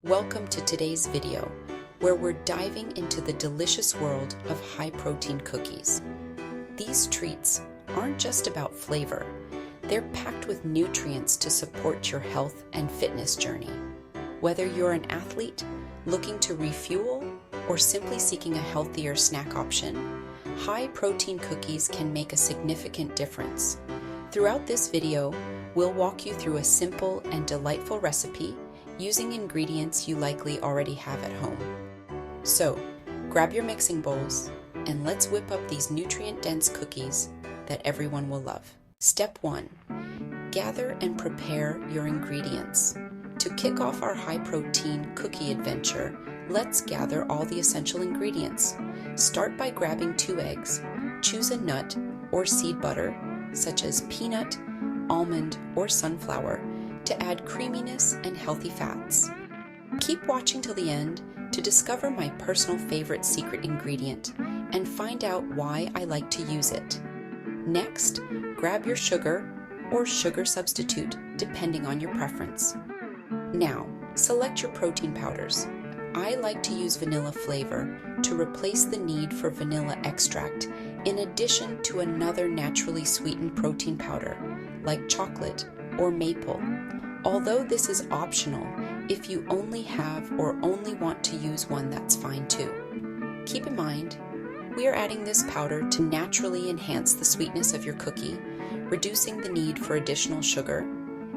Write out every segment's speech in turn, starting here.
Welcome to today's video, where we're diving into the delicious world of high-protein cookies. These treats aren't just about flavor, they're packed with nutrients to support your health and fitness journey. Whether you're an athlete looking to refuel or simply seeking a healthier snack option, high-protein cookies can make a significant difference. Throughout this video, we'll walk you through a simple and delightful recipe using ingredients you likely already have at home. So, grab your mixing bowls and let's whip up these nutrient-dense cookies that everyone will love. Step 1. Gather and prepare your ingredients. To kick off our high-protein cookie adventure, let's gather all the essential ingredients. Start by grabbing 2 eggs. Choose a nut or seed butter, such as peanut, almond, or sunflower, to add creaminess and healthy fats. Keep watching till the end to discover my personal favorite secret ingredient and find out why I like to use it. Next, grab your sugar or sugar substitute, depending on your preference. Now, select your protein powders. I like to use vanilla flavor to replace the need for vanilla extract, in addition to another naturally sweetened protein powder, like chocolate or maple. Although this is optional, if you only have or only want to use one, that's fine too. Keep in mind, we are adding this powder to naturally enhance the sweetness of your cookie, reducing the need for additional sugar,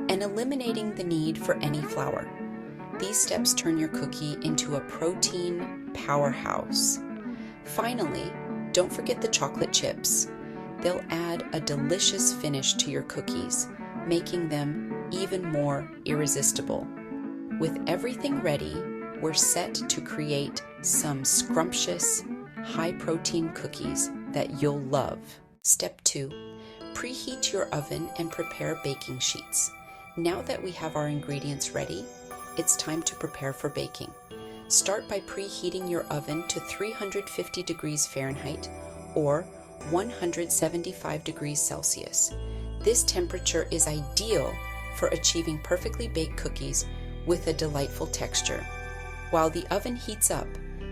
and eliminating the need for any flour. These steps turn your cookie into a protein powerhouse. Finally, don't forget the chocolate chips. They'll add a delicious finish to your cookies, making them even more irresistible. With everything ready, we're set to create some scrumptious, high-protein cookies that you'll love. Step 2. Preheat your oven and prepare baking sheets. Now that we have our ingredients ready, it's time to prepare for baking. Start by preheating your oven to 350 degrees Fahrenheit or 175 degrees Celsius. This temperature is ideal for achieving perfectly baked cookies with a delightful texture. While the oven heats up,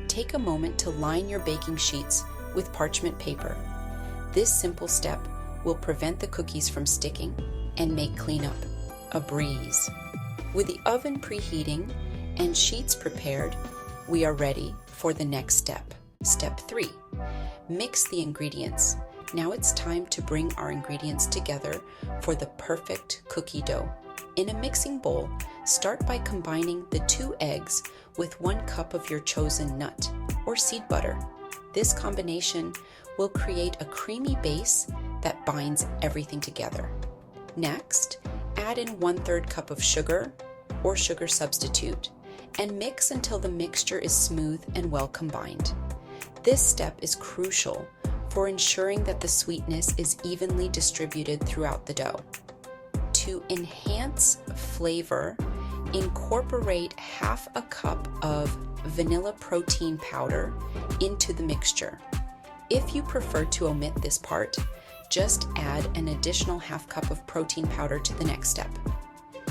take a moment to line your baking sheets with parchment paper. This simple step will prevent the cookies from sticking and make cleanup a breeze. With the oven preheating and sheets prepared, we are ready for the next step. Step 3. Mix the ingredients. Now it's time to bring our ingredients together for the perfect cookie dough. In a mixing bowl, start by combining the 2 eggs with 1 cup of your chosen nut or seed butter. This combination will create a creamy base that binds everything together. Next, add in 1/3 cup of sugar or sugar substitute and mix until the mixture is smooth and well combined. This step is crucial for ensuring that the sweetness is evenly distributed throughout the dough. To enhance flavor, incorporate 1/2 cup of vanilla protein powder into the mixture. If you prefer to omit this part, just add an additional 1/2 cup of protein powder to the next step.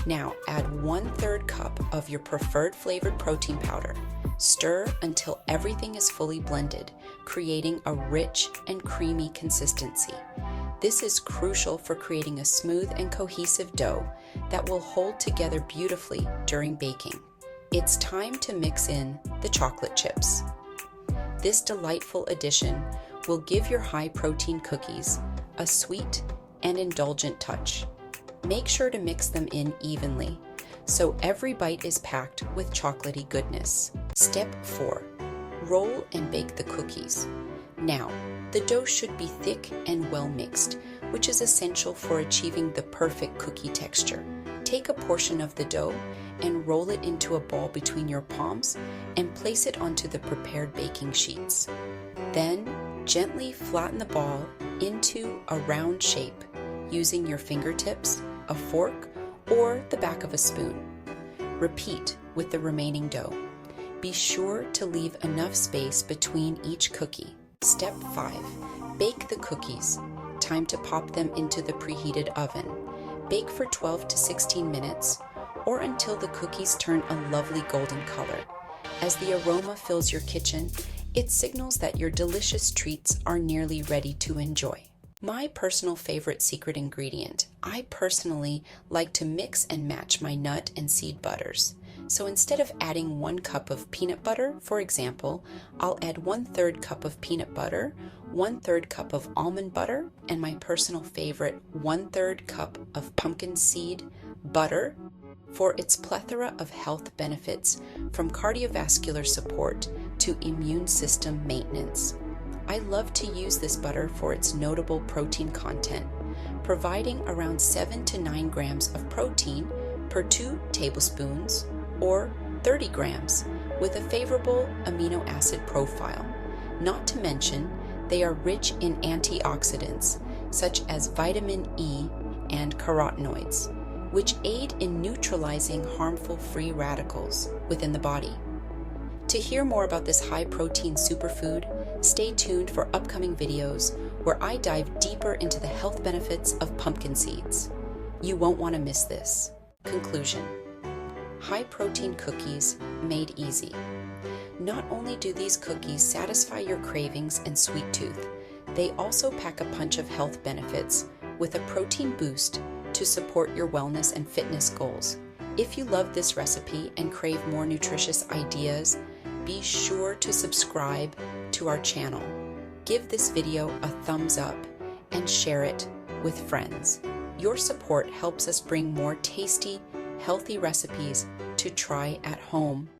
Now add 1/3 cup of your preferred flavored protein powder. Stir until everything is fully blended, creating a rich and creamy consistency. This is crucial for creating a smooth and cohesive dough that will hold together beautifully during baking. It's time to mix in the chocolate chips. This delightful addition will give your high-protein cookies a sweet and indulgent touch. Make sure to mix them in evenly, so every bite is packed with chocolatey goodness. Step 4. Roll and bake the cookies. Now, the dough should be thick and well mixed, which is essential for achieving the perfect cookie texture. Take a portion of the dough and roll it into a ball between your palms and place it onto the prepared baking sheets. Then, gently flatten the ball into a round shape using your fingertips, a fork, or the back of a spoon. Repeat with the remaining dough. Be sure to leave enough space between each cookie. Step 5. Bake the cookies. Time to pop them into the preheated oven. Bake for 12 to 16 minutes or until the cookies turn a lovely golden color. As the aroma fills your kitchen, it signals that your delicious treats are nearly ready to enjoy. My personal favorite secret ingredient: I personally like to mix and match my nut and seed butters. So instead of adding 1 cup of peanut butter, for example, I'll add 1/3 cup of peanut butter, 1/3 cup of almond butter, and my personal favorite 1/3 cup of pumpkin seed butter for its plethora of health benefits, from cardiovascular support to immune system maintenance. I love to use this butter for its notable protein content, providing around 7 to 9 grams of protein per 2 tablespoons, or 30 grams, with a favorable amino acid profile. Not to mention, they are rich in antioxidants, such as vitamin E and carotenoids, which aid in neutralizing harmful free radicals within the body. To hear more about this high-protein superfood, stay tuned for upcoming videos where I dive deeper into the health benefits of pumpkin seeds. You won't want to miss this. Conclusion: high-protein cookies made easy. Not only do these cookies satisfy your cravings and sweet tooth, they also pack a punch of health benefits with a protein boost to support your wellness and fitness goals. If you love this recipe and crave more nutritious ideas, be sure to subscribe to our channel. Give this video a thumbs up and share it with friends. Your support helps us bring more tasty, healthy recipes to try at home.